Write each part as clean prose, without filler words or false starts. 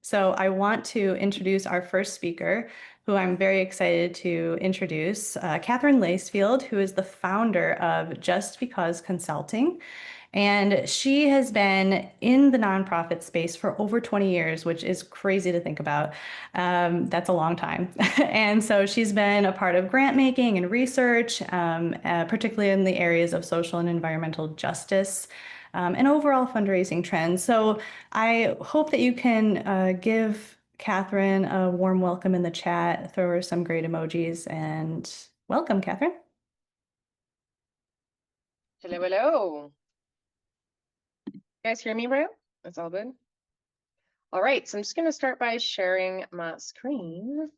So I want to introduce our first speaker, who I'm very excited to introduce, Katherine Lacefield, who is the founder of Just Because Consulting. And she has been in the nonprofit space for over 20 years, which is crazy to think about. That's a long time. And so she's been a part of grant making and research, particularly in the areas of social and environmental justice. And overall fundraising trends. So I hope that you can give Katherine a warm welcome in the chat, throw her some great emojis, and welcome, Katherine. Hello, hello. You guys hear me right? That's all good. All right, so I'm just going to start by sharing my screen.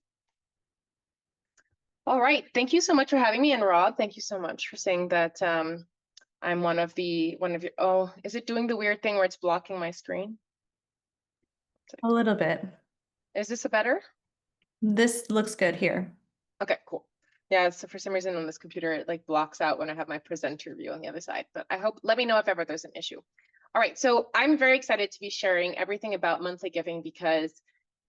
All right, thank you so much for having me. And Rob, thank you so much for saying that I'm one of your, oh, is it doing the weird thing where it's blocking my screen? A little bit. Is this a better? This looks good here. Okay, cool. Yeah, so for some reason on this computer, it like blocks out when I have my presenter view on the other side, but I hope, let me know if ever there's an issue. All right, so I'm very excited to be sharing everything about monthly giving because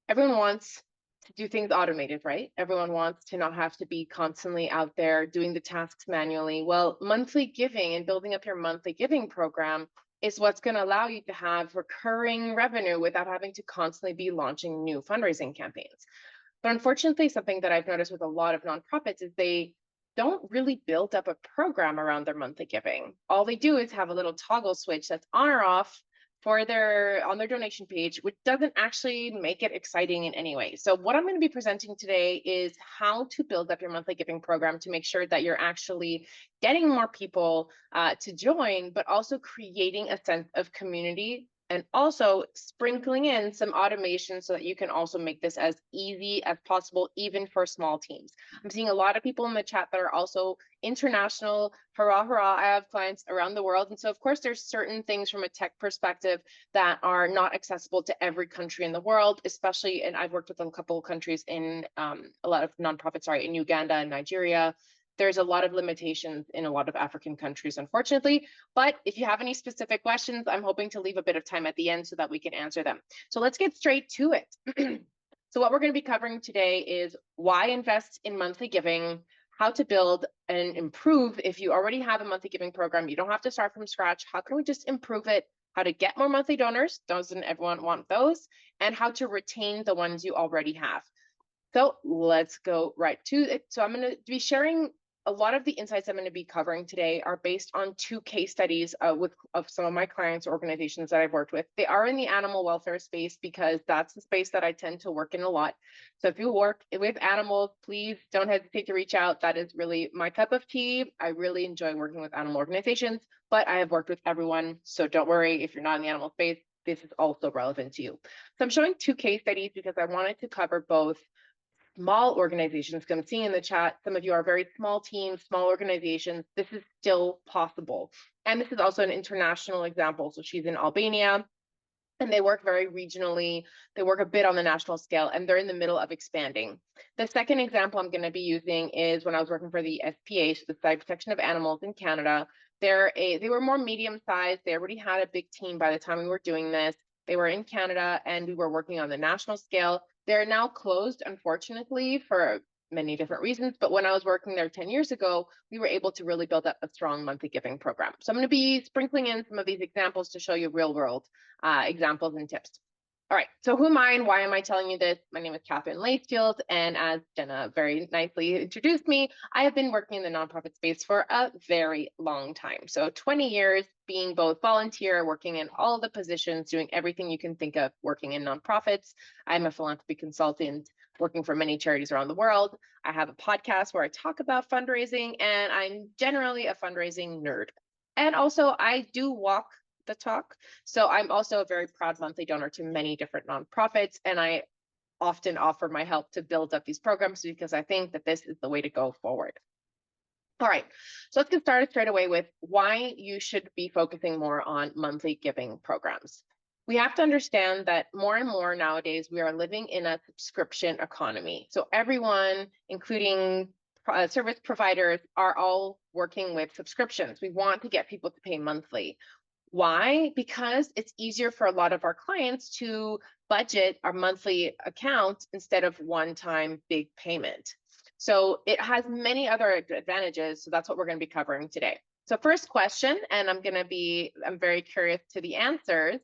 everyone wants to do things automated, right? Everyone wants to not have to be constantly out there doing the tasks manually. Well, monthly giving and building up your monthly giving program is what's going to allow you to have recurring revenue without having to constantly be launching new fundraising campaigns. But unfortunately, something that I've noticed with a lot of nonprofits is they don't really build up a program around their monthly giving. All they do is have a little toggle switch that's on or off for on their donation page, which doesn't actually make it exciting in any way. So what I'm going to be presenting today is how to build up your monthly giving program to make sure that you're actually getting more people to join, but also creating a sense of community and also sprinkling in some automation so that you can also make this as easy as possible, even for small teams. I'm seeing a lot of people in the chat that are also international. Hurrah, hurrah, I have clients around the world. And so of course, there's certain things from a tech perspective that are not accessible to every country in the world, especially, and I've worked with a couple of countries in a lot of nonprofits, in Uganda and Nigeria. There's a lot of limitations in a lot of African countries, unfortunately. But if you have any specific questions, I'm hoping to leave a bit of time at the end so that we can answer them. So let's get straight to it. So what we're going to be covering today is why invest in monthly giving, how to build and improve. If you already have a monthly giving program, you don't have to start from scratch. How can we just improve it? How to get more monthly donors, doesn't everyone want those? And how to retain the ones you already have. So let's go right to it. So I'm going to be sharing a lot of the insights I'm going to be covering today are based on 2 case studies of some of my clients or organizations that I've worked with. They are in the animal welfare space because that's the space that I tend to work in a lot. So if you work with animals, please don't hesitate to reach out. That is really my cup of tea. I really enjoy working with animal organizations, but I have worked with everyone. So don't worry if you're not in the animal space, this is also relevant to you. So I'm showing 2 case studies because I wanted to cover both small organizations, because I'm seeing in the chat, some of you are very small teams, small organizations. This is still possible. And this is also an international example. So she's in Albania and they work very regionally. They work a bit on the national scale and they're in the middle of expanding. The second example I'm going to be using is when I was working for the SPA, so the Society of Protection of Animals in Canada. They were more medium sized. They already had a big team by the time we were doing this. They were in Canada and we were working on the national scale. They're now closed, unfortunately, for many different reasons. But when I was working there 10 years ago, we were able to really build up a strong monthly giving program. So I'm going to be sprinkling in some of these examples to show you real world examples and tips. All right, so who am I and why am I telling you this? My name is Katherine Lacefield, and as Jenna very nicely introduced me, I have been working in the nonprofit space for a very long time. So 20 years being both volunteer, working in all the positions, doing everything you can think of working in nonprofits. I'm a philanthropy consultant working for many charities around the world. I have a podcast where I talk about fundraising, and I'm generally a fundraising nerd. And also I do walk the talk. So I'm also a very proud monthly donor to many different nonprofits, and I often offer my help to build up these programs because I think that this is the way to go forward. All right, so let's get started straight away with why you should be focusing more on monthly giving programs. We have to understand that more and more nowadays, we are living in a subscription economy. So everyone, including service providers, are all working with subscriptions. We want to get people to pay monthly. Why? Because it's easier for a lot of our clients to budget our monthly account instead of one-time big payment. So it has many other advantages. So that's what we're going to be covering today. So first question, and I'm very curious to the answers.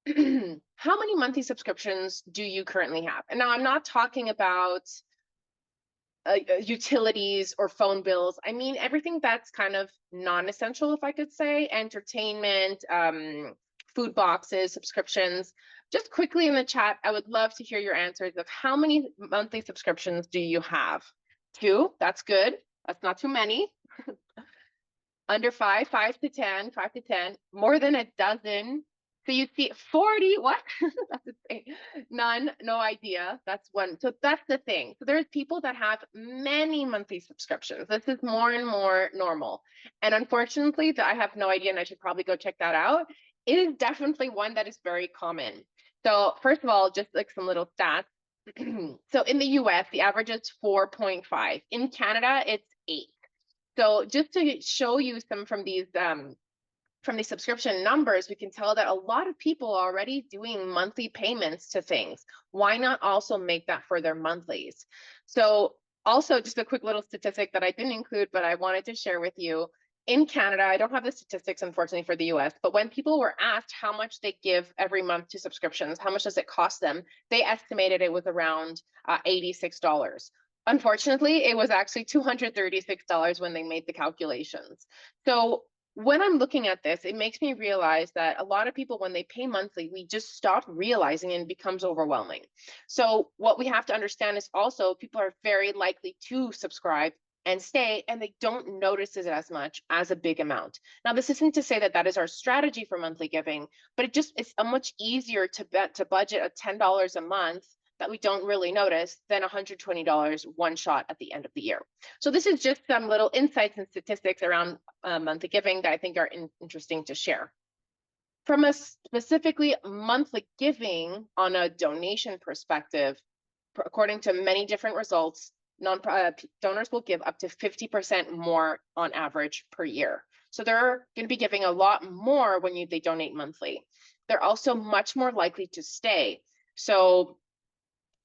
How many monthly subscriptions do you currently have? And now I'm not talking about utilities or phone bills. I mean, everything that's kind of non-essential, if I could say, entertainment, food boxes, subscriptions. Just quickly in the chat, I would love to hear your answers of how many monthly subscriptions do you have? 2, that's good. That's not too many. Under 5, 5 to 10, 5 to 10, more than a dozen. So you see 40, what? That's insane. None, no idea. That's one. So that's the thing. So there's people that have many monthly subscriptions. This is more and more normal. And unfortunately, I have no idea, and I should probably go check that out. It is definitely one that is very common. So first of all, just like some little stats. So in the US, the average is 4.5. In Canada, it's 8. So just to show you some from these subscription numbers, we can tell that a lot of people are already doing monthly payments to things. Why not also make that for their monthlies? So also just a quick little statistic that I didn't include, but I wanted to share with you. In Canada, I don't have the statistics, unfortunately, for the US, but when people were asked how much they give every month to subscriptions, how much does it cost them, they estimated it was around $86. Unfortunately, it was actually $236 when they made the calculations. So when I'm looking at this, it makes me realize that a lot of people, when they pay monthly, we just stop realizing and it becomes overwhelming. So what we have to understand is also people are very likely to subscribe and stay, and they don't notice it as much as a big amount. Now, this isn't to say that that is our strategy for monthly giving, but it's a much easier to budget a $10 a month that we don't really notice than $120 one shot at the end of the year. So this is just some little insights and statistics around monthly giving that I think are interesting to share. From a specifically monthly giving on a donation perspective, according to many different results, donors will give up to 50% more on average per year. So they're going to be giving a lot more when they donate monthly. They're also much more likely to stay. So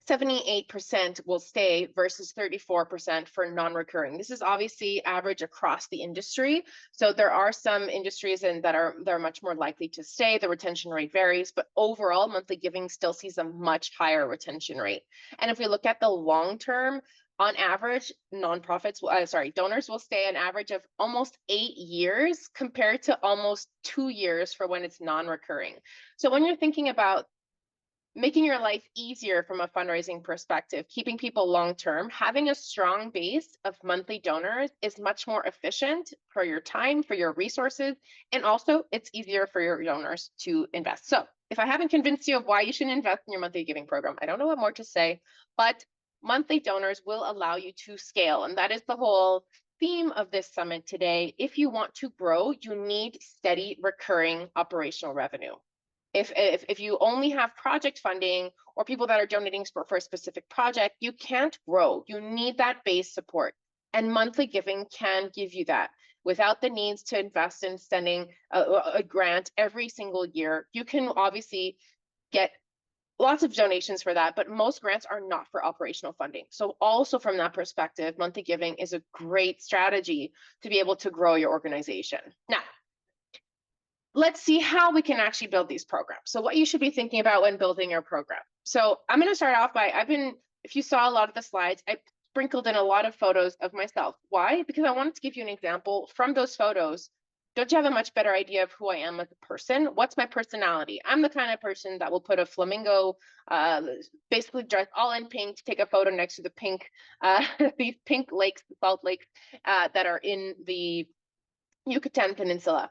78% will stay versus 34% for non-recurring. This is obviously average across the industry. So there are some industries that are much more likely to stay. The retention rate varies, but overall monthly giving still sees a much higher retention rate. And if we look at the long term, on average, donors will stay an average of almost 8 years compared to almost 2 years for when it's non-recurring. So when you're thinking about making your life easier from a fundraising perspective, keeping people long-term, having a strong base of monthly donors is much more efficient for your time, for your resources, and also it's easier for your donors to invest. So if I haven't convinced you of why you should invest in your monthly giving program, I don't know what more to say, but monthly donors will allow you to scale. And that is the whole theme of this summit today. If you want to grow, you need steady, recurring operational revenue. If you only have project funding or people that are donating for a specific project, you can't grow. You need that base support. And monthly giving can give you that. Without the needs to invest in sending a grant every single year, you can obviously get lots of donations for that, but most grants are not for operational funding. So also from that perspective, monthly giving is a great strategy to be able to grow your organization. Now, let's see how we can actually build these programs. So what you should be thinking about when building your program. So I'm going to start off by, if you saw a lot of the slides, I sprinkled in a lot of photos of myself. Why? Because I wanted to give you an example from those photos. Don't you have a much better idea of who I am as a person? What's my personality? I'm the kind of person that will put a flamingo, basically dressed all in pink, to take a photo next to the pink, these pink lakes, salt lakes that are in the Yucatan Peninsula.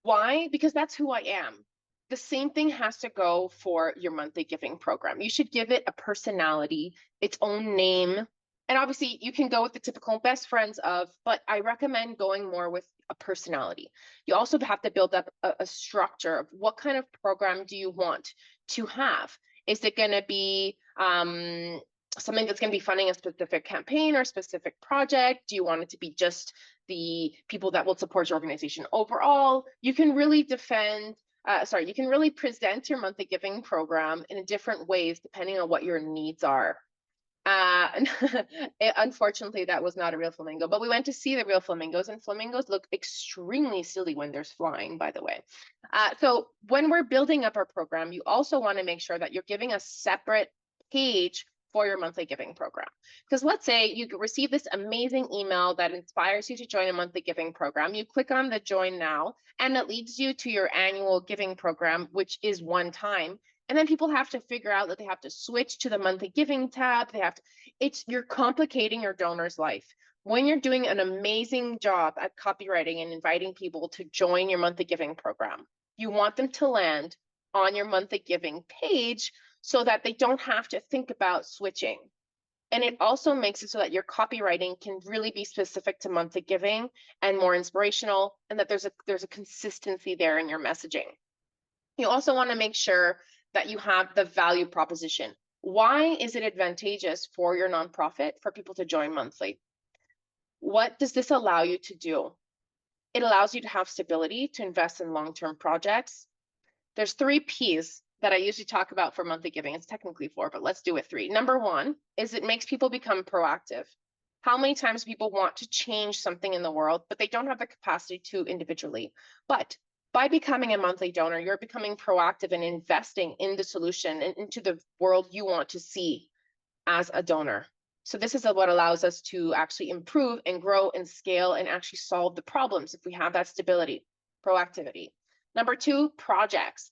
Why? Because that's who I am. The same thing has to go for your monthly giving program. You should give it a personality, its own name. And obviously you can go with the typical best friends of, but I recommend going more with a personality. You also have to build up a structure of what kind of program do you want to have? Is it going to be something that's going to be funding a specific campaign or specific project? Do you want it to be just the people that will support your organization overall? You can really defend you can really present your monthly giving program in different ways depending on what your needs are. Unfortunately, that was not a real flamingo, but we went to see the real flamingos, and flamingos look extremely silly when they're flying, by the way. So when we're building up our program, you also want to make sure that you're giving a separate page for your monthly giving program. Because let's say you receive this amazing email that inspires you to join a monthly giving program. You click on the join now, and it leads you to your annual giving program, which is one time. And then people have to figure out that they have to switch to the monthly giving tab. You're complicating your donor's life. When you're doing an amazing job at copywriting and inviting people to join your monthly giving program, you want them to land on your monthly giving page so that they don't have to think about switching. And it also makes it so that your copywriting can really be specific to monthly giving and more inspirational, and that there's a consistency there in your messaging. You also want to make sure that you have the value proposition. Why is it advantageous for your nonprofit for people to join monthly? What does this allow you to do? It allows you to have stability to invest in long-term projects. There's 3 P's that I usually talk about for monthly giving. It's technically 4, but let's do it 3. Number 1 is it makes people become proactive. How many times people want to change something in the world, but they don't have the capacity to individually. But by becoming a monthly donor, you're becoming proactive and investing in the solution and into the world you want to see as a donor. So this is what allows us to actually improve and grow and scale and actually solve the problems if we have that stability, proactivity. Number 2, projects.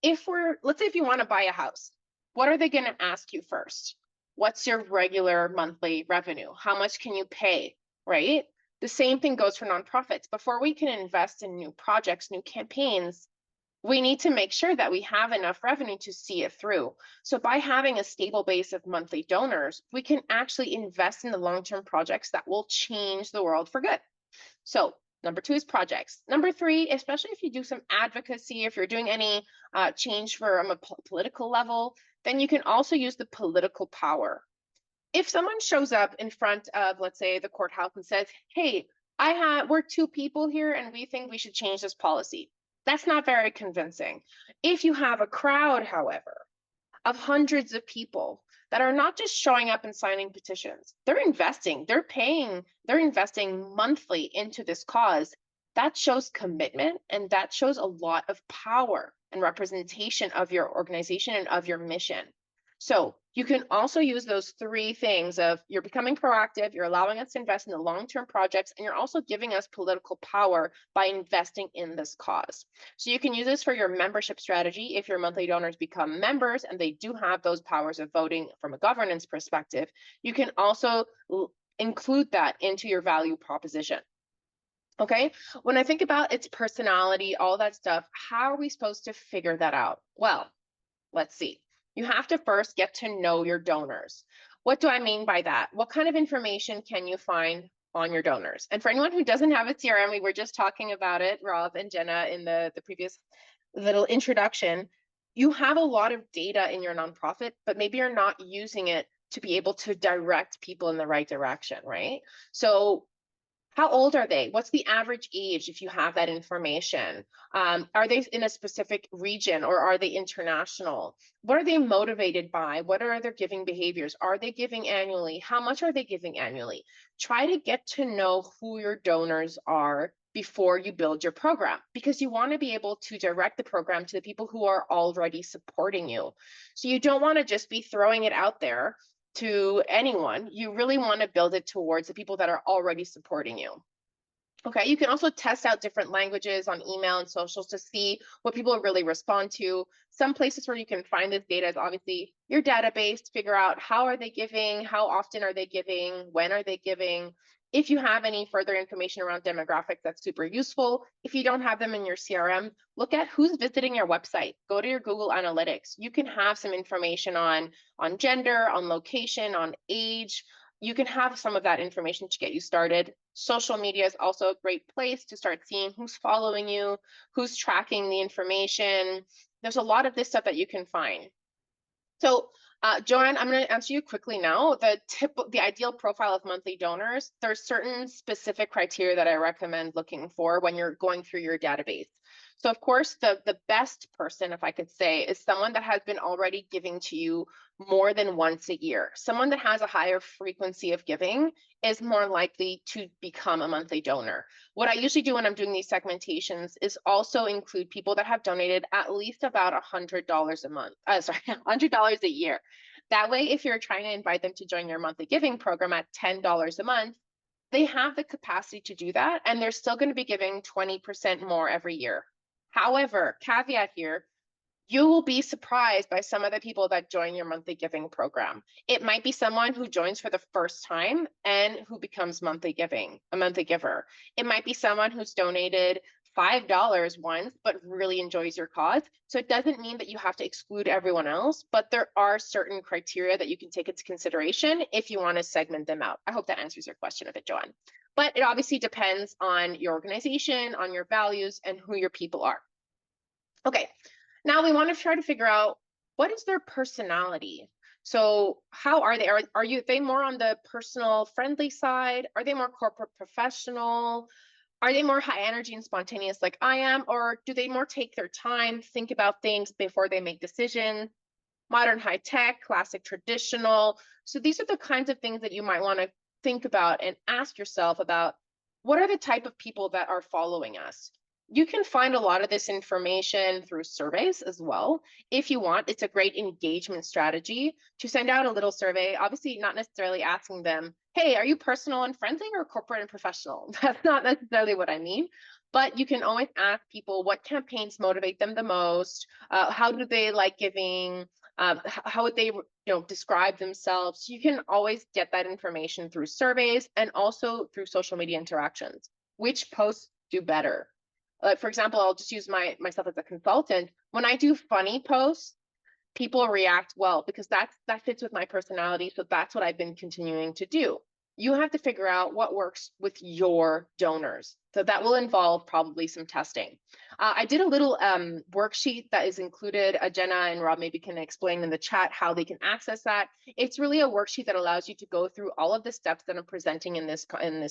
Let's say if you want to buy a house, what are they going to ask you first? What's your regular monthly revenue? How much can you pay, right? The same thing goes for nonprofits. Before we can invest in new projects, new campaigns, we need to make sure that we have enough revenue to see it through. So by having a stable base of monthly donors, we can actually invest in the long-term projects that will change the world for good. So number 2 is projects. Number 3, especially if you do some advocacy, if you're doing any change from a political level, then you can also use the political power. If someone shows up in front of, let's say, the courthouse and says, hey, we're 2 people here and we think we should change this policy, that's not very convincing. If you have a crowd, however, of hundreds of people that are not just showing up and signing petitions, they're investing, they're investing monthly into this cause, that shows commitment, and that shows a lot of power and representation of your organization and of your mission. So you can also use those 3 things of you're becoming proactive, you're allowing us to invest in the long-term projects, and you're also giving us political power by investing in this cause. So you can use this for your membership strategy if your monthly donors become members and they do have those powers of voting from a governance perspective. You can also include that into your value proposition. Okay, when I think about its personality, all that stuff, how are we supposed to figure that out? Well, let's see. You have to first get to know your donors. What do I mean by that? What kind of information can you find on your donors? And for anyone who doesn't have a CRM, we were just talking about it, Rob and Jenna, in the previous little introduction. You have a lot of data in your nonprofit, but maybe you're not using it to be able to direct people in the right direction, right? So how old are they? What's the average age if you have that information? Are they in a specific region or are they international? What are they motivated by? What are their giving behaviors? Are they giving annually? How much are they giving annually? Try to get to know who your donors are before you build your program, because you want to be able to direct the program to the people who are already supporting you. So you don't want to just be throwing it out there to anyone. You really want to build it towards the people that are already supporting you. Okay, you can also test out different languages on email and socials to see what people really respond to. Some places where you can find this data is obviously your database to figure out how are they giving, how often are they giving, when are they giving. If you have any further information around demographics, that's super useful. If you don't have them in your CRM, look at who's visiting your website. Go to your Google Analytics. You can have some information on gender, on location, on age. You can have some of that information to get you started. Social media is also a great place to start seeing who's following you, who's tracking the information. There's a lot of this stuff that you can find. So Joanne, I'm going to answer you quickly now. The ideal profile of monthly donors, there's certain specific criteria that I recommend looking for when you're going through your database. So of course, the best person, if I could say, is someone that has been already giving to you more than once a year. Someone that has a higher frequency of giving is more likely to become a monthly donor. What I usually do when I'm doing these segmentations is also include people that have donated at least about $100 a month, $100 a year. That way, if you're trying to invite them to join your monthly giving program at $10 a month, they have the capacity to do that, and they're still going to be giving 20% more every year. However, caveat here, you will be surprised by some of the people that join your monthly giving program. It might be someone who joins for the first time and who becomes a monthly giver. It might be someone who's donated $5 once, but really enjoys your cause. So it doesn't mean that you have to exclude everyone else, but there are certain criteria that you can take into consideration if you want to segment them out. I hope that answers your question a bit, Joanne. But it obviously depends on your organization, on your values, and who your people are. Okay. Now we want to try to figure out what is their personality. So how are they? Are they more on the personal friendly side? Are they more corporate professional? Are they more high energy and spontaneous like I am? Or do they more take their time, think about things before they make decisions? Modern high tech, classic traditional. So these are the kinds of things that you might want to think about and ask yourself about what are the type of people that are following us? You can find a lot of this information through surveys as well. If you want, it's a great engagement strategy to send out a little survey, obviously not necessarily asking them, hey, are you personal and friendly or corporate and professional? That's not necessarily what I mean. But you can always ask people what campaigns motivate them the most, how do they like giving, how would they describe themselves. You can always get that information through surveys and also through social media interactions. Which posts do better? For example, I'll just use myself as a consultant. When I do funny posts, people react well because that fits with my personality. So that's what I've been continuing to do. You have to figure out what works with your donors. So that will involve probably some testing. I did a little worksheet that is included. Jenna and Rob maybe can explain in the chat how they can access that. It's really a worksheet that allows you to go through all of the steps that I'm presenting in this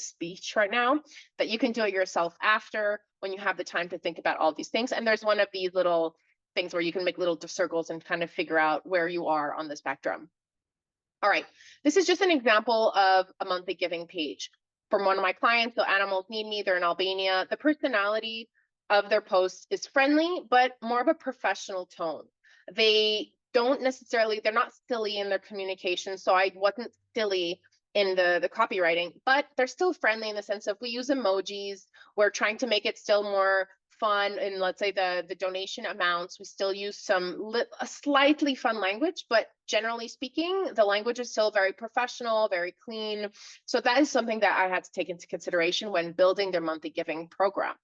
speech right now, that you can do it yourself after when you have the time to think about all these things. And there's one of these little things where you can make little circles and kind of figure out where you are on the spectrum. All right, this is just an example of a monthly giving page from one of my clients. So Animals Need Me, they're in Albania. The personality of their post is friendly, but more of a professional tone. They don't necessarily, they're not silly in their communication. So I wasn't silly in the copywriting, but they're still friendly in the sense of we use emojis. We're trying to make it still more fun, and let's say the donation amounts, we still use a slightly fun language, but generally speaking, the language is still very professional, very clean. So that is something that I had to take into consideration when building their monthly giving program.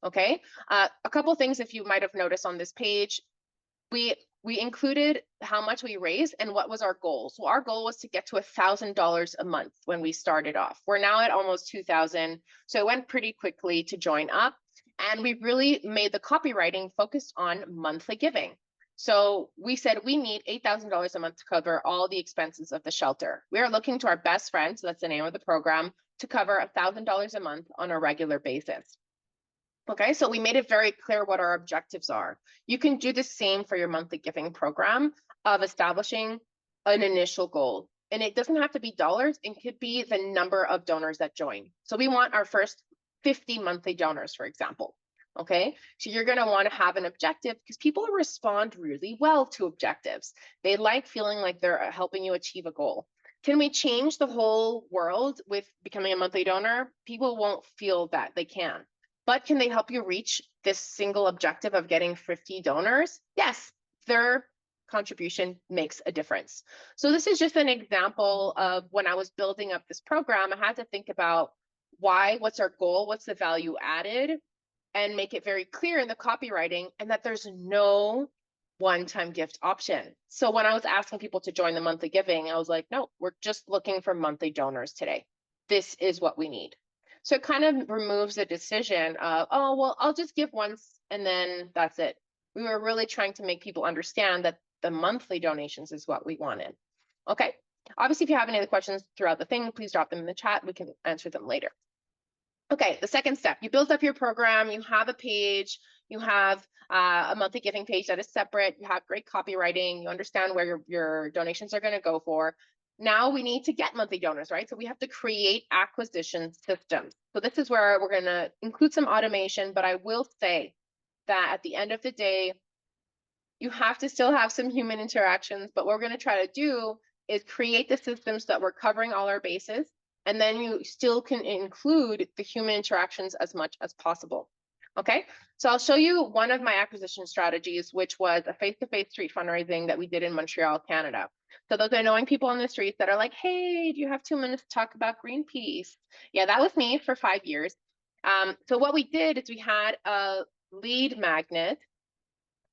Okay, a couple things if you might have noticed on this page, we included how much we raised and what was our goal. So our goal was to get to $1,000 a month when we started off. We're now at almost 2,000, so it went pretty quickly to join up. And we really made the copywriting focused on monthly giving. So we said we need $8,000 a month to cover all the expenses of the shelter. We are looking to our best friend, so that's the name of the program, to cover $1,000 a month on a regular basis. Okay, so we made it very clear what our objectives are. You can do the same for your monthly giving program of establishing an initial goal. And it doesn't have to be dollars, it could be the number of donors that join. So we want our first 50 monthly donors, for example. Okay, so you're going to want to have an objective because people respond really well to objectives. They like feeling like they're helping you achieve a goal. Can we change the whole world with becoming a monthly donor? People won't feel that they can. But can they help you reach this single objective of getting 50 donors? Yes, their contribution makes a difference. So this is just an example of when I was building up this program, I had to think about why, what's our goal, what's the value added, and make it very clear in the copywriting, and that there's no one-time gift option. So when I was asking people to join the monthly giving, I was like, no, we're just looking for monthly donors today. This is what we need. So it kind of removes the decision of, oh, well, I'll just give once and then that's it. We were really trying to make people understand that the monthly donations is what we wanted. Okay, obviously, if you have any other questions throughout the thing, please drop them in the chat. We can answer them later. Okay, the second step, you build up your program, you have a page, You have a monthly giving page that is separate. You have great copywriting. You understand where your donations are going to go for. Now we need to get monthly donors, right? So we have to create acquisition systems. So this is where we're going to include some automation, but I will say that at the end of the day, you have to still have some human interactions, but what we're going to try to do is create the systems that we're covering all our bases, and then you still can include the human interactions as much as possible. Okay, so I'll show you one of my acquisition strategies, which was a face-to-face street fundraising that we did in Montreal, Canada. So those are knowing people on the streets that are like, hey, do you have 2 minutes to talk about Greenpeace? Yeah, that was me for 5 years. So what we did is we had a lead magnet.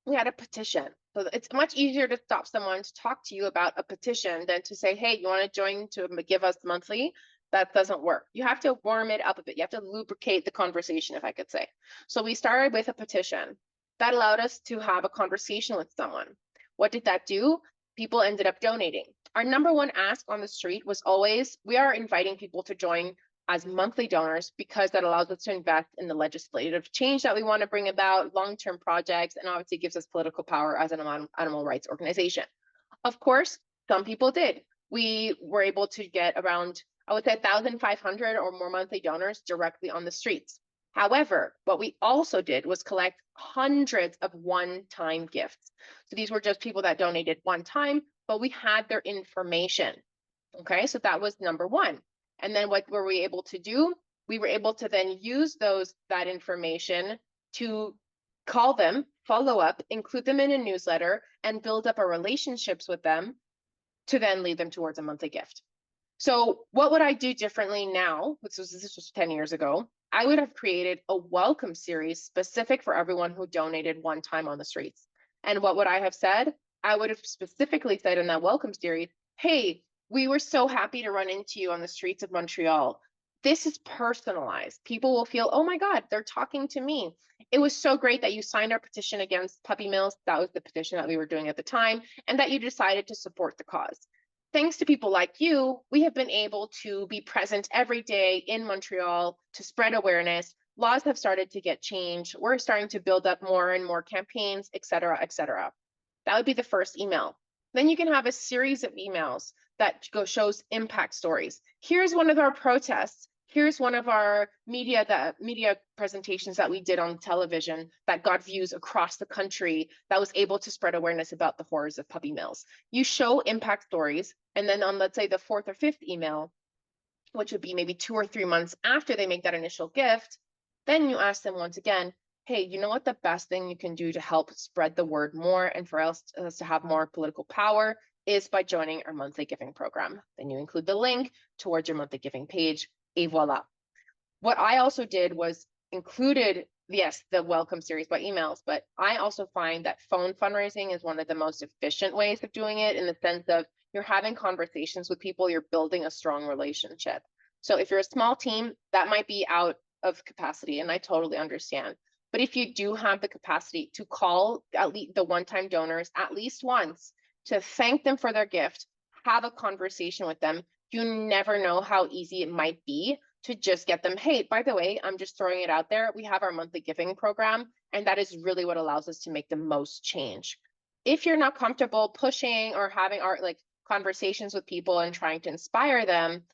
We had a petition. So it's much easier to stop someone to talk to you about a petition than to say, hey, you want to join to give us monthly? That doesn't work. You have to warm it up a bit. You have to lubricate the conversation, if I could say. So we started with a petition. That allowed us to have a conversation with someone. What did that do? People ended up donating. Our number one ask on the street was always, we are inviting people to join as monthly donors because that allows us to invest in the legislative change that we want to bring about, long-term projects, and obviously gives us political power as an animal rights organization. Of course, some people did. We were able to get around, I would say 1,500 or more monthly donors directly on the streets. However, what we also did was collect hundreds of one-time gifts. So these were just people that donated one time, but we had their information. Okay, so that was number one. And then what were we able to do? We were able to then use that information to call them, follow up, include them in a newsletter, and build up our relationships with them to then lead them towards a monthly gift. So what would I do differently now? This was 10 years ago. I would have created a welcome series specific for everyone who donated one time on the streets. And what would I have said? I would have specifically said in that welcome series, hey, we were so happy to run into you on the streets of Montreal. This is personalized. People will feel, oh my God, they're talking to me. It was so great that you signed our petition against puppy mills. That was the petition that we were doing at the time, and that you decided to support the cause. Thanks to people like you, we have been able to be present every day in Montreal to spread awareness. Laws have started to get changed. We're starting to build up more and more campaigns, et cetera, et cetera. That would be the first email. Then you can have a series of emails that shows impact stories. Here's one of our protests. Here's one of our media presentations that we did on television that got views across the country that was able to spread awareness about the horrors of puppy mills. You show impact stories, and then on, let's say, the 4th or 5th email, which would be maybe 2 or 3 months after they make that initial gift, then you ask them once again, hey, you know what the best thing you can do to help spread the word more and for us to have more political power is by joining our monthly giving program. Then you include the link towards your monthly giving page, et voila. What I also did was included, yes, the welcome series by emails, but I also find that phone fundraising is one of the most efficient ways of doing it, in the sense of you're having conversations with people, you're building a strong relationship. So if you're a small team, that might be out of capacity, and I totally understand. But if you do have the capacity to call at least the one-time donors at least once to thank them for their gift, have a conversation with them, you never know how easy it might be to just get them, hey, by the way, I'm just throwing it out there. We have our monthly giving program, and that is really what allows us to make the most change. If you're not comfortable pushing or having our conversations with people and trying to inspire them,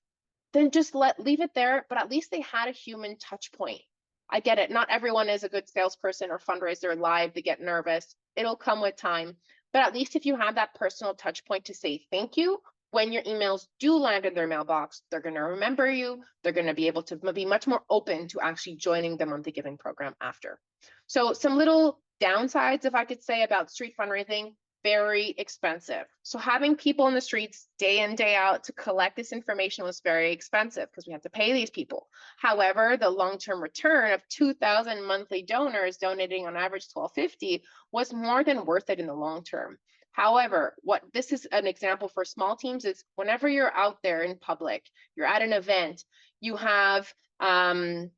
then just leave it there, but at least they had a human touch point. I get it. Not everyone is a good salesperson or fundraiser live. They get nervous. It'll come with time. But at least if you have that personal touch point to say thank you, when your emails do land in their mailbox, they're going to remember you. They're going to be able to be much more open to actually joining the monthly giving program after. So some little downsides, if I could say, about street fundraising: very expensive. So having people in the streets day in, day out to collect this information was very expensive because we had to pay these people. However, the long-term return of 2,000 monthly donors donating on average $12.50 was more than worth it in the long term. However, what this is an example for small teams is whenever you're out there in public, you're at an event, you have a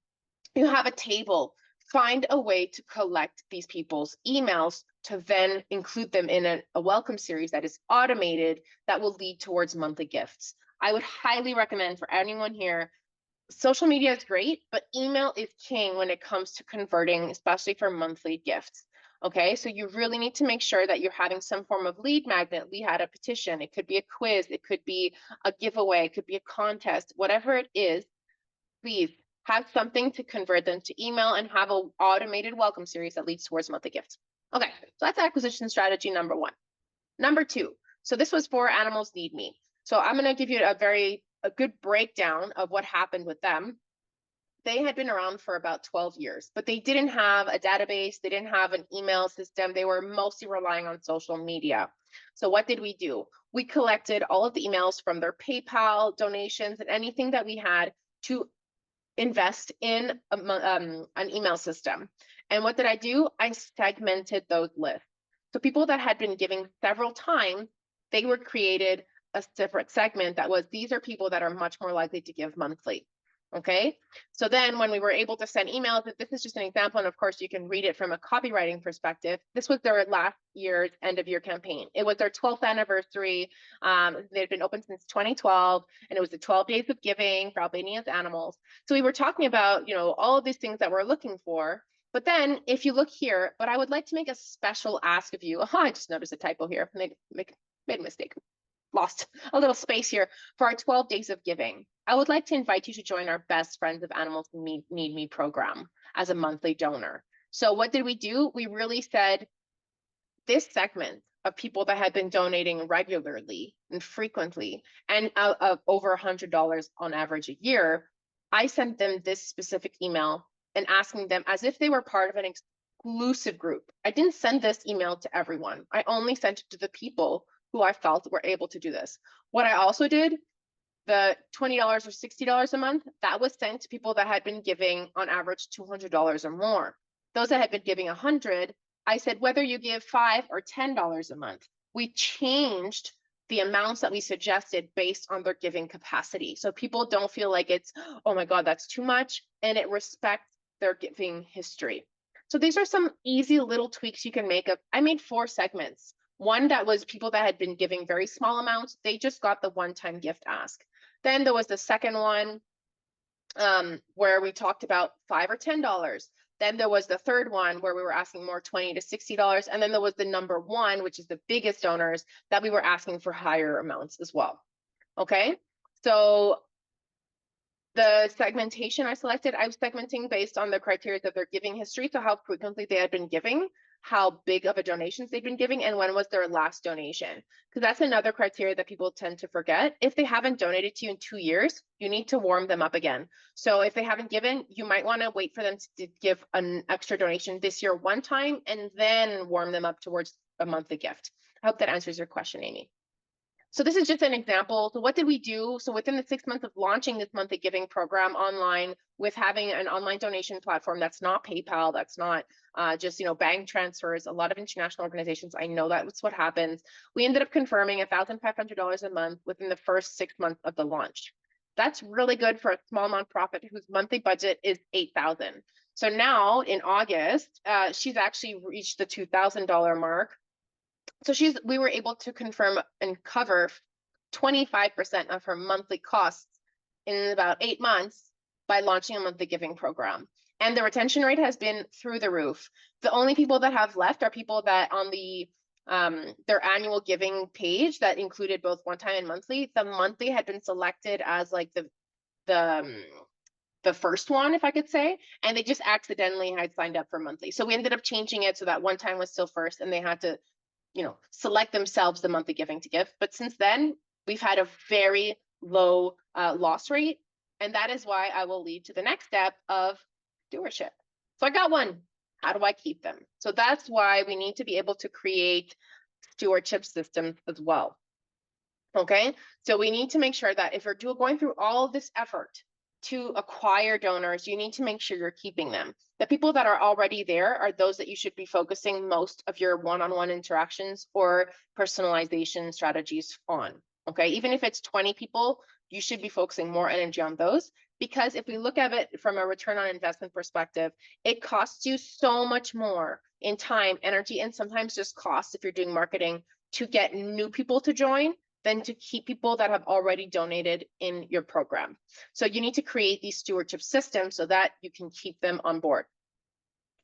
table, find a way to collect these people's emails to then include them in a welcome series that is automated, that will lead towards monthly gifts. I would highly recommend for anyone here, social media is great, but email is king when it comes to converting, especially for monthly gifts. Okay, so you really need to make sure that you're having some form of lead magnet. We had a petition, it could be a quiz, it could be a giveaway, it could be a contest, whatever it is, please have something to convert them to email and have an automated welcome series that leads towards monthly gifts. Okay, so that's acquisition strategy number one. Number two, so this was for Animals Need Me. So I'm going to give you a good breakdown of what happened with them. They had been around for about 12 years, but they didn't have a database. They didn't have an email system. They were mostly relying on social media. So what did we do? We collected all of the emails from their PayPal donations and anything that we had to invest in an email system. And what did I do? I segmented those lists. So people that had been giving several times, they were created a separate segment that was, these are people that are much more likely to give monthly. Okay, so then when we were able to send emails, this is just an example, and of course you can read it from a copywriting perspective. This was their last year's end of year campaign. It was their 12th anniversary. They had been open since 2012, and it was the 12 days of giving for Albanians animals. So we were talking about, all of these things that we're looking for. But then if you look here, but I would like to make a special ask of you. I just noticed a typo here. Made a mistake. Lost a little space here for our 12 days of giving. I would like to invite you to join our Best Friends of Animals Need Me program as a monthly donor. So what did we do? We really said this segment of people that had been donating regularly and frequently and over $100 on average a year, I sent them this specific email and asking them as if they were part of an exclusive group. I didn't send this email to everyone. I only sent it to the people who I felt were able to do this. What I also did, the $20 or $60 a month, that was sent to people that had been giving on average $200 or more. Those that had been giving 100, I said, whether you give $5 or $10 a month, we changed the amounts that we suggested based on their giving capacity. So people don't feel like it's, oh my God, that's too much, and it respects their giving history. So these are some easy little tweaks you can make. I made 4 segments. One that was people that had been giving very small amounts. They just got the one-time gift ask. Then there was the second one where we talked about $5 or $10. Then there was the third one where we were asking more, $20 to $60. And then there was the number 1, which is the biggest donors, that we were asking for higher amounts as well. Okay, so the segmentation I selected, I was segmenting based on the criteria of their giving history. So how frequently they had been giving, how big of a donations they've been giving, and when was their last donation. Because that's another criteria that people tend to forget. If they haven't donated to you in 2 years, you need to warm them up again. So if they haven't given, you might want to wait for them to give an extra donation this year one time and then warm them up towards a monthly gift. I hope that answers your question, Amy. So this is just an example. So what did we do? So within the 6 months of launching this monthly giving program online, with having an online donation platform that's not PayPal, that's not just bank transfers, a lot of international organizations, I know that's what happens. We ended up confirming $1,500 a month within the first 6 months of the launch. That's really good for a small nonprofit whose monthly budget is $8,000. So now in August, she's actually reached the $2,000 mark. So we were able to confirm and cover 25% of her monthly costs in about 8 months by launching a monthly giving program. And the retention rate has been through the roof. The only people that have left are people that on their annual giving page that included both one-time and monthly. The monthly had been selected as like the first one, if I could say, and they just accidentally had signed up for monthly. So we ended up changing it so that one time was still first, and they had to select themselves the monthly giving to give. But since then, we've had a very low loss rate. And that is why I will lead to the next step of stewardship. So I got one. How do I keep them? So that's why we need to be able to create stewardship systems as well. Okay, so we need to make sure that if you're going through all of this effort to acquire donors, you need to make sure you're keeping them. The people that are already there are those that you should be focusing most of your one-on-one interactions or personalization strategies on. Okay, even if it's 20 people, you should be focusing more energy on those, because if we look at it from a return on investment perspective, it costs you so much more in time, energy, and sometimes just cost if you're doing marketing to get new people to join than to keep people that have already donated in your program. So you need to create these stewardship systems so that you can keep them on board.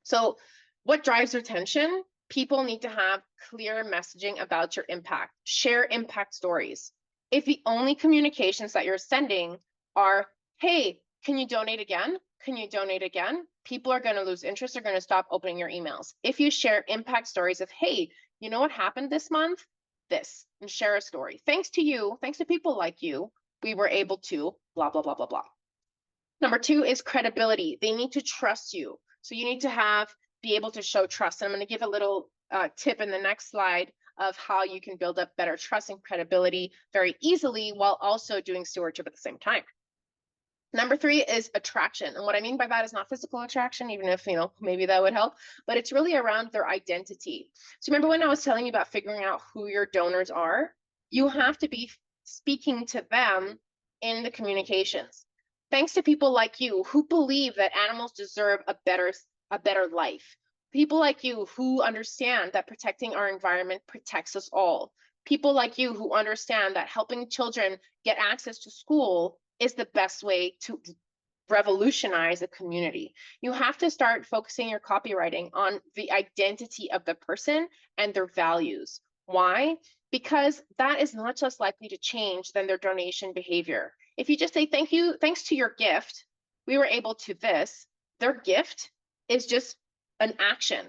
So what drives retention? People need to have clear messaging about your impact. Share impact stories. If the only communications that you're sending are, hey, can you donate again? Can you donate again? People are going to lose interest. They're going to stop opening your emails. If you share impact stories of, hey, you know what happened this month? This, and share a story. Thanks to you, thanks to people like you, we were able to blah, blah, blah, blah, blah. Number two is credibility. They need to trust you. So you need to be able to show trust. And I'm going to give a little tip in the next slide of how you can build up better trust and credibility very easily while also doing stewardship at the same time. Number three is attraction. And what I mean by that is not physical attraction, even if, maybe that would help, but it's really around their identity. So remember when I was telling you about figuring out who your donors are? You have to be speaking to them in the communications. Thanks to people like you who believe that animals deserve a better life. People like you who understand that protecting our environment protects us all. People like you who understand that helping children get access to school is the best way to revolutionize a community. You have to start focusing your copywriting on the identity of the person and their values. Why? Because that is much less likely to change than their donation behavior. If you just say, thank you, thanks to your gift, we were able to this, their gift is just an action.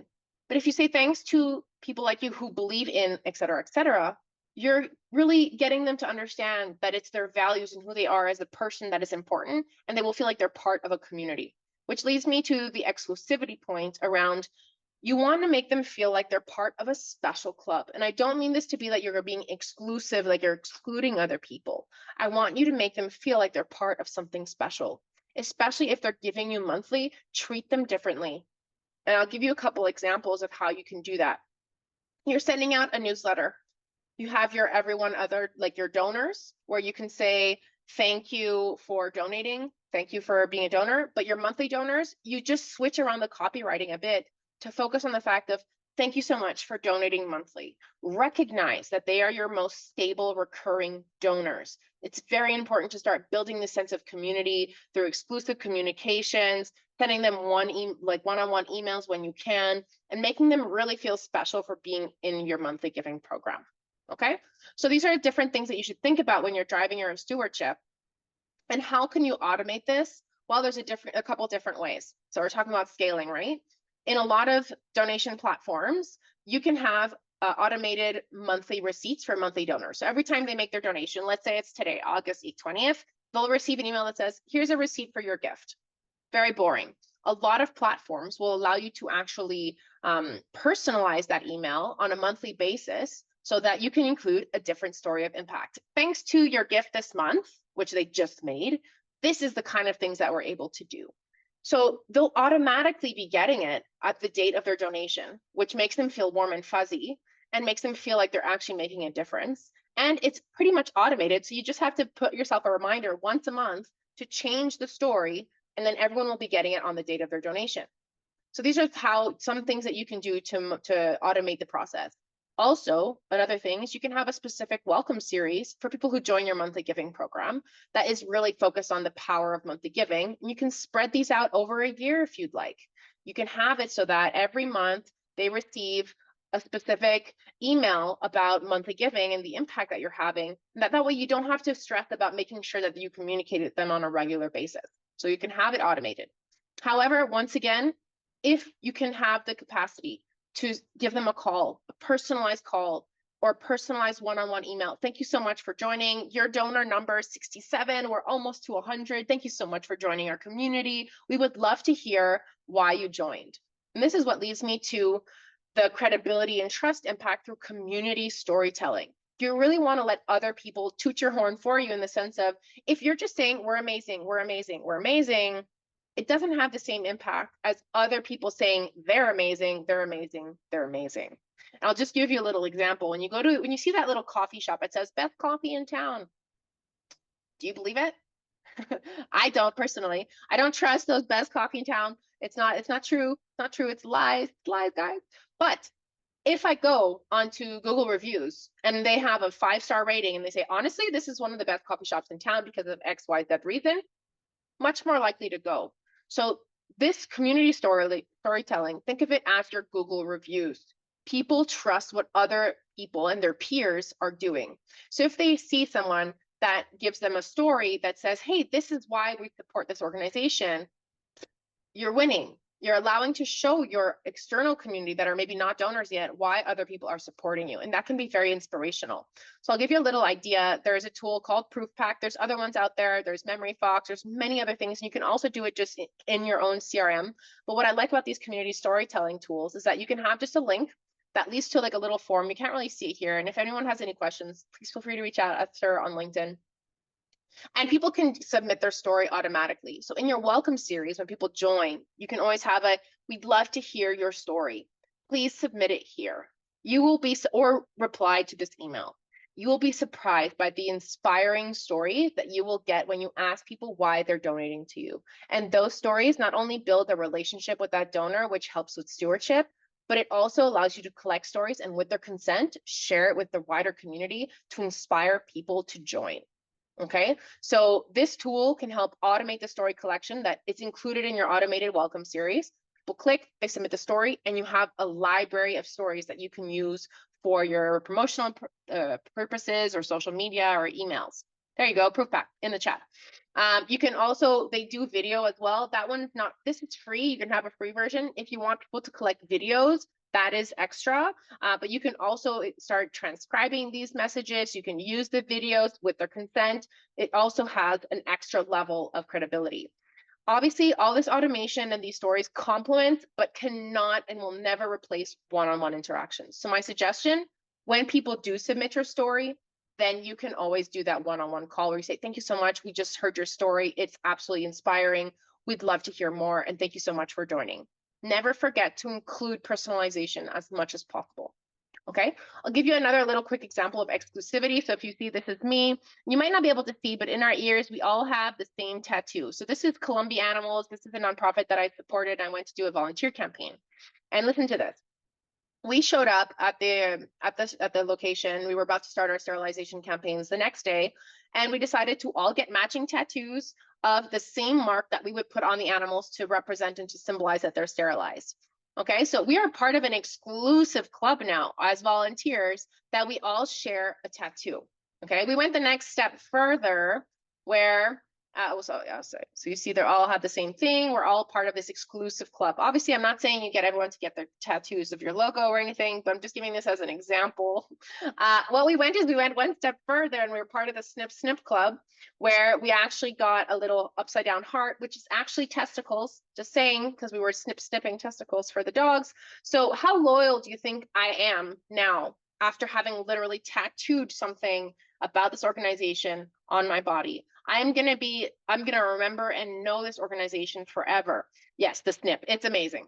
But if you say thanks to people like you who believe in, et cetera, you're really getting them to understand that it's their values and who they are as a person that is important, and they will feel like they're part of a community. Which leads me to the exclusivity point around you want to make them feel like they're part of a special club. And I don't mean this to be that you're being exclusive, like you're excluding other people. I want you to make them feel like they're part of something special, especially if they're giving you monthly, treat them differently. And I'll give you a couple examples of how you can do that. You're sending out a newsletter. You have your like your donors, where you can say, thank you for donating. Thank you for being a donor. But your monthly donors, you just switch around the copywriting a bit to focus on the fact of, thank you so much for donating monthly. Recognize that they are your most stable, recurring donors. It's very important to start building the sense of community through exclusive communications, sending them one-on-one emails when you can, and making them really feel special for being in your monthly giving program. Okay, so these are different things that you should think about when you're driving your own stewardship. And how can you automate this? Well, there's a couple different ways. So we're talking about scaling, right? In a lot of donation platforms, you can have automated monthly receipts for monthly donors. So every time they make their donation, let's say it's today, August 20th, they'll receive an email that says, here's a receipt for your gift. Very boring. A lot of platforms will allow you to actually personalize that email on a monthly basis so that you can include a different story of impact. Thanks to your gift this month, which they just made, this is the kind of things that we're able to do. So they'll automatically be getting it at the date of their donation, which makes them feel warm and fuzzy and makes them feel like they're actually making a difference. And it's pretty much automated. So you just have to put yourself a reminder once a month to change the story, and then everyone will be getting it on the date of their donation. So these are some things that you can do to automate the process. Also, another thing is you can have a specific welcome series for people who join your monthly giving program that is really focused on the power of monthly giving. And you can spread these out over a year if you'd like. You can have it so that every month they receive a specific email about monthly giving and the impact that you're having. And that way you don't have to stress about making sure that you communicate with them on a regular basis. So you can have it automated. However, once again, if you can have the capacity to give them a call, a personalized call, or personalized one-on-one email. Thank you so much for joining. Your donor number is 67. We're almost to 100. Thank you so much for joining our community. We would love to hear why you joined. And this is what leads me to the credibility and trust impact through community storytelling. You really want to let other people toot your horn for you in the sense of, if you're just saying, we're amazing, we're amazing, we're amazing, it doesn't have the same impact as other people saying they're amazing, they're amazing, they're amazing. And I'll just give you a little example. When you see that little coffee shop, it says best coffee in town. Do you believe it? I don't personally. I don't trust those best coffee in town. It's not true. It's not true. It's lies, guys. But If I go onto Google reviews and they have a 5-star rating and they say, honestly, this is one of the best coffee shops in town because of X, Y, Z reason, much more likely to go. So this community storytelling, think of it as your Google reviews. People trust what other people and their peers are doing. So if they see someone that gives them a story that says, hey, this is why we support this organization, you're winning. You're allowing to show your external community that are maybe not donors yet why other people are supporting you. And that can be very inspirational. So I'll give you a little idea. There's a tool called Proof Pack. There's other ones out there. There's Memory Fox. There's many other things. You can also do it just in your own CRM. But what I like about these community storytelling tools is that you can have just a link that leads to like a little form. You can't really see it here. And if anyone has any questions, please feel free to reach out to her on LinkedIn. And people can submit their story automatically. So in your welcome series, when people join, you can always have we'd love to hear your story. Please submit it here. You will be, or reply to this email. You will be surprised by the inspiring stories that you will get when you ask people why they're donating to you. And those stories not only build a relationship with that donor, which helps with stewardship, but it also allows you to collect stories and with their consent, share it with the wider community to inspire people to join. Okay, so this tool can help automate the story collection that is included in your automated welcome series. People click, they submit the story, and you have a library of stories that you can use for your promotional purposes or social media or emails. There you go, Proof Pack in the chat. You can also, they do video as well. That one's not, this is free. You can have a free version. If you want people to collect videos, that is extra, but you can also start transcribing these messages. You can use the videos with their consent. It also has an extra level of credibility. Obviously, all this automation and these stories complement, but cannot and will never replace one-on-one interactions. So my suggestion, when people do submit your story, then you can always do that one-on-one call where you say, thank you so much. We just heard your story. It's absolutely inspiring. We'd love to hear more. And thank you so much for joining. Never forget to include personalization as much as possible. Okay, I'll give you another little quick example of exclusivity. So if you see this is me, you might not be able to see, but in our ears, we all have the same tattoo. So this is Columbia Animals. This is a nonprofit that I supported. I went to do a volunteer campaign. And listen to this. We showed up at the location. We were about to start our sterilization campaigns the next day, and we decided to all get matching tattoos of the same mark that we would put on the animals to represent and to symbolize that they're sterilized. Okay, so we are part of an exclusive club now as volunteers that we all share a tattoo. Okay, we went the next step further where so you see they all have the same thing. We're all part of this exclusive club. Obviously, I'm not saying you get everyone to get their tattoos of your logo or anything, but I'm just giving this as an example. What we went is we went one step further and we were part of the Snip Snip Club, where we actually got a little upside down heart, which is actually testicles, just saying, because we were snipping testicles for the dogs. So how loyal do you think I am now after having literally tattooed something about this organization on my body? I'm gonna remember and know this organization forever. Yes, the SNP, it's amazing.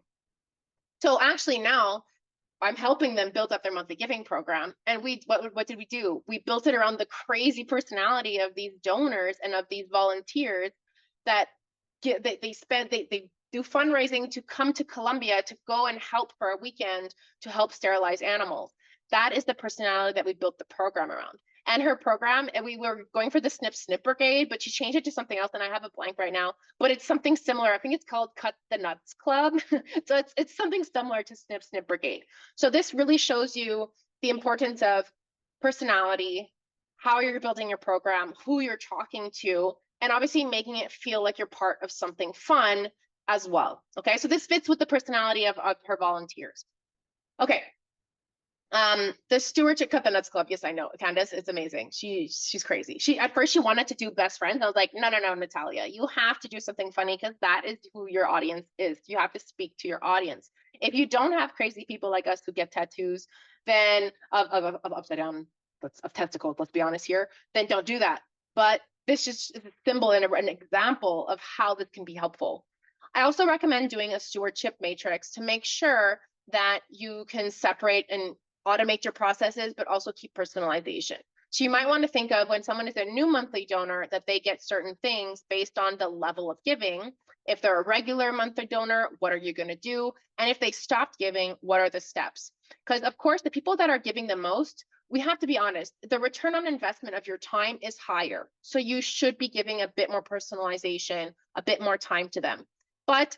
So actually now I'm helping them build up their monthly giving program. And what did we do? We built it around the crazy personality of these donors and of these volunteers that they do fundraising to come to Colombia to go and help for a weekend to help sterilize animals. That is the personality that we built the program around. And her program, and we were going for the Snip Snip Brigade, but she changed it to something else, and I have a blank right now, but it's something similar. I think it's called Cut the Nuts Club. So it's something similar to Snip Snip Brigade. So this really shows you the importance of personality, how you're building your program, who you're talking to, and obviously making it feel like you're part of something fun as well. Okay, so this fits with the personality of her volunteers. Okay. The Stewardship Cut the Nuts Club. Yes, I know. Candace, it's amazing. She's crazy. At first she wanted to do best friends. I was like, no, Natalia, you have to do something funny because that is who your audience is. You have to speak to your audience. If you don't have crazy people like us who get tattoos, then of upside down of testicles, let's be honest here, then don't do that. But this just is a symbol and an example of how this can be helpful. I also recommend doing a stewardship matrix to make sure that you can separate and automate your processes, but also keep personalization. So you might want to think of when someone is a new monthly donor that they get certain things based on the level of giving. If they're a regular monthly donor, what are you going to do? And if they stopped giving, what are the steps? Because of course, the people that are giving the most, we have to be honest, the return on investment of your time is higher. So you should be giving a bit more personalization, a bit more time to them. But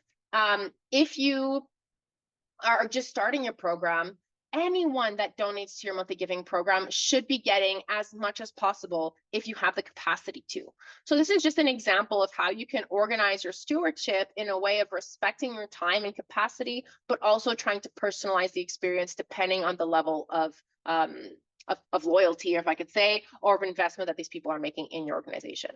if you are just starting your program, anyone that donates to your monthly giving program should be getting as much as possible if you have the capacity to. So this is just an example of how you can organize your stewardship in a way of respecting your time and capacity, but also trying to personalize the experience depending on the level of loyalty, if I could say, or of investment that these people are making in your organization.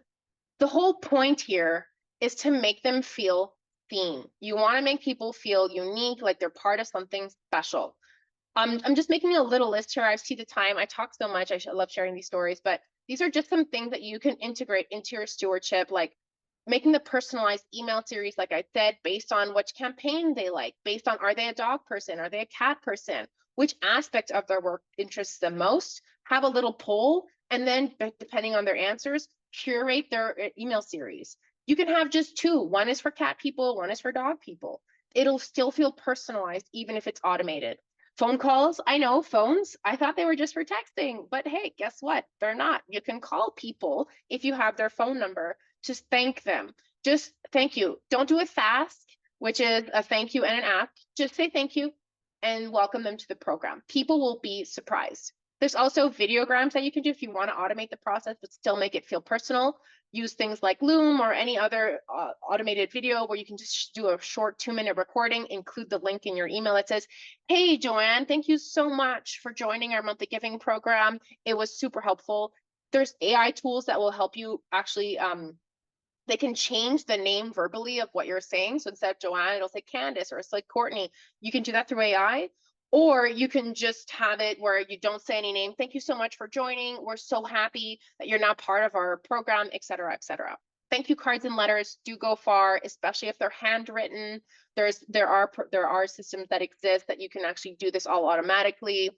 The whole point here is to make them feel seen. You want to make people feel unique, like they're part of something special. I'm just making a little list here. I see the time. I talk so much. I love sharing these stories, but these are just some things that you can integrate into your stewardship, like making the personalized email series, like I said, based on which campaign they like, based on are they a dog person, are they a cat person, which aspect of their work interests them most, have a little poll, and then depending on their answers, curate their email series. You can have just two. One is for cat people, one is for dog people. It'll still feel personalized, even if it's automated. Phone calls, I know phones, I thought they were just for texting, but hey, guess what? They're not. You can call people if you have their phone number. Just thank them. Just thank you. Don't do a task, which is a thank you and an app. Just say thank you and welcome them to the program. People will be surprised. There's also videograms that you can do if you want to automate the process, but still make it feel personal. Use things like Loom or any other automated video where you can just do a short 2-minute recording, include the link in your email that says, hey, Joanne, thank you so much for joining our monthly giving program. It was super helpful. There's AI tools that will help you actually, they can change the name verbally of what you're saying. So instead of Joanne, it'll say Candace, or it's like Courtney. You can do that through AI. Or you can just have it where you don't say any name. Thank you so much for joining. We're so happy that you're now part of our program, et cetera, et cetera. Thank you cards and letters do go far, especially if they're handwritten. There are systems that exist that you can actually do this all automatically.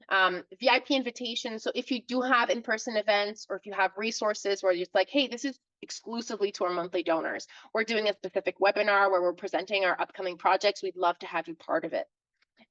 VIP invitations. So if you do have in-person events, or if you have resources where it's like, hey, this is exclusively to our monthly donors. We're doing a specific webinar where we're presenting our upcoming projects. We'd love to have you part of it.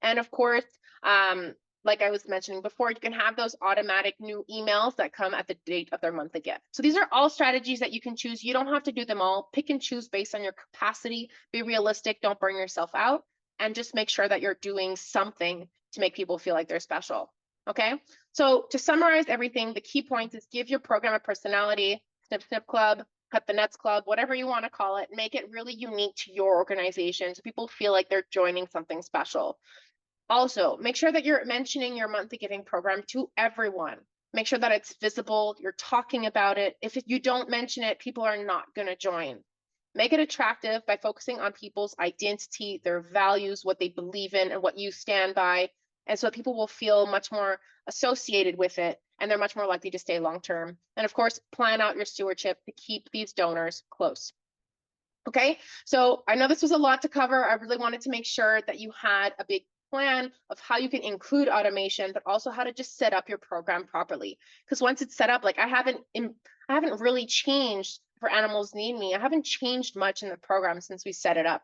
And of course, like I was mentioning before, you can have those automatic new emails that come at the date of their monthly gift. So these are all strategies that you can choose. You don't have to do them all. Pick and choose based on your capacity. Be realistic. Don't burn yourself out. And just make sure that you're doing something to make people feel like they're special. Okay? So to summarize everything, the key points is give your program a personality. Snip Snip Club, Cut the Nuts Club, whatever you want to call it. Make it really unique to your organization so people feel like they're joining something special. Also, make sure that you're mentioning your monthly giving program to everyone. Make sure that it's visible, you're talking about it. If you don't mention it, people are not going to join. Make it attractive by focusing on people's identity, their values, what they believe in, and what you stand by. And so people will feel much more associated with it, and they're much more likely to stay long-term. And of course, plan out your stewardship to keep these donors close. Okay, so I know this was a lot to cover. I really wanted to make sure that you had a big plan of how you can include automation, but also how to just set up your program properly. Because once it's set up, like I haven't really changed for Animals Need Me. I haven't changed much in the program since we set it up.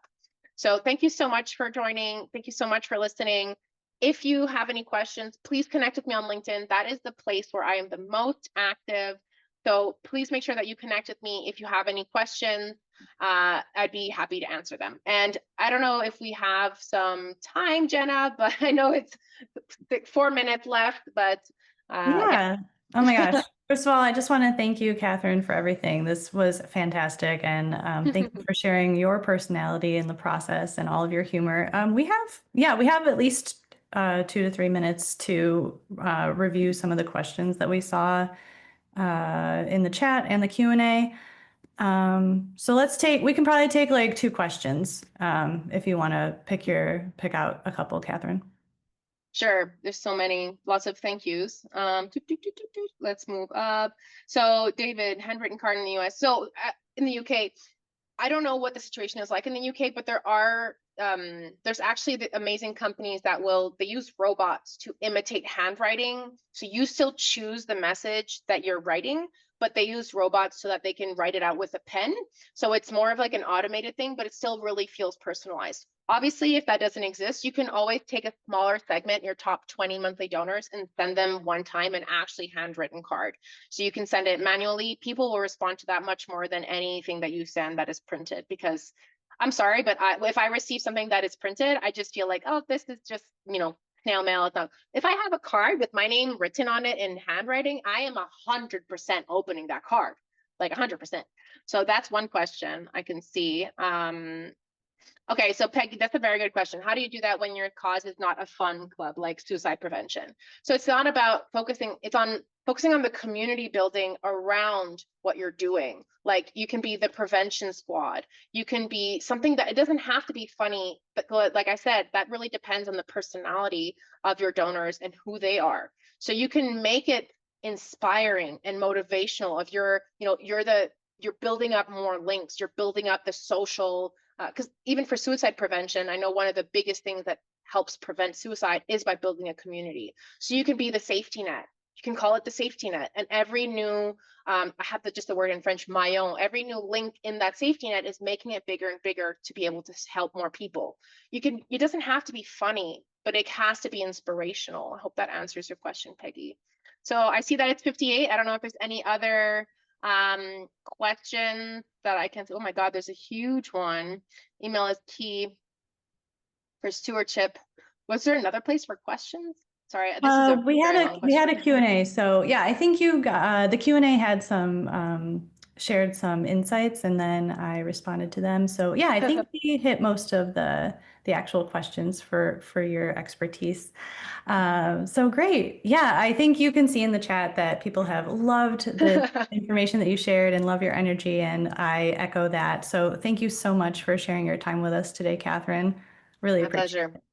So thank you so much for joining. Thank you so much for listening. If you have any questions, please connect with me on LinkedIn. That is the place where I am the most active. So please make sure that you connect with me if you have any questions. I'd be happy to answer them. And I don't know if we have some time, Jenna, but I know it's 4 minutes left, but Yeah. Oh my gosh. First of all, I just want to thank you, Catherine, for everything. This was fantastic. And thank you for sharing your personality in the process and all of your humor. We have at least 2 to 3 minutes to review some of the questions that we saw in the chat and the Q&A. So we can probably take like 2 questions if you want to pick out a couple, Catherine. Sure, there's so many, lots of thank yous. Let's move up. So David, handwritten card in the US. So in the UK, I don't know what the situation is like in the UK, but there's actually the amazing companies that they use robots to imitate handwriting. So you still choose the message that you're writing, but they use robots so that they can write it out with a pen. So it's more of like an automated thing, but it still really feels personalized. Obviously, if that doesn't exist, you can always take a smaller segment, your top 20 monthly donors, and send them one time an actually handwritten card. So you can send it manually. People will respond to that much more than anything that you send that is printed, because I'm sorry, but if I receive something that is printed, I just feel like, oh, this is just, snail mail. It's not. If I have a card with my name written on it in handwriting, I am 100% opening that card, like 100%. So that's one question I can see. Okay, so Peggy, that's a very good question. How do you do that when your cause is not a fun club like suicide prevention? So it's not about focusing, it's on focusing on the community building around what you're doing. Like you can be the prevention squad. You can be something that it doesn't have to be funny, but like I said, that really depends on the personality of your donors and who they are. So you can make it inspiring and motivational if you're building up more links, you're building up the social, because even for suicide prevention, I know one of the biggest things that helps prevent suicide is by building a community. So you can be the safety net. You can call it the safety net. And every new, I have just the word in French, maillon, every new link in that safety net is making it bigger and bigger to be able to help more people. It doesn't have to be funny, but it has to be inspirational. I hope that answers your question, Peggy. So I see that it's 58. I don't know if there's any other question that I can say. Oh my God, there's a huge one. Email is key for stewardship. Was there another place for questions? Sorry, this is a very long We had question. a Q&A. So yeah, I think you got, the Q&A had some shared some insights, and then I responded to them. So yeah, I think we hit most of the actual questions for your expertise. So great. Yeah, I think you can see in the chat that people have loved the information that you shared and love your energy, and I echo that. So thank you so much for sharing your time with us today, Catherine. Really My appreciate pleasure. it.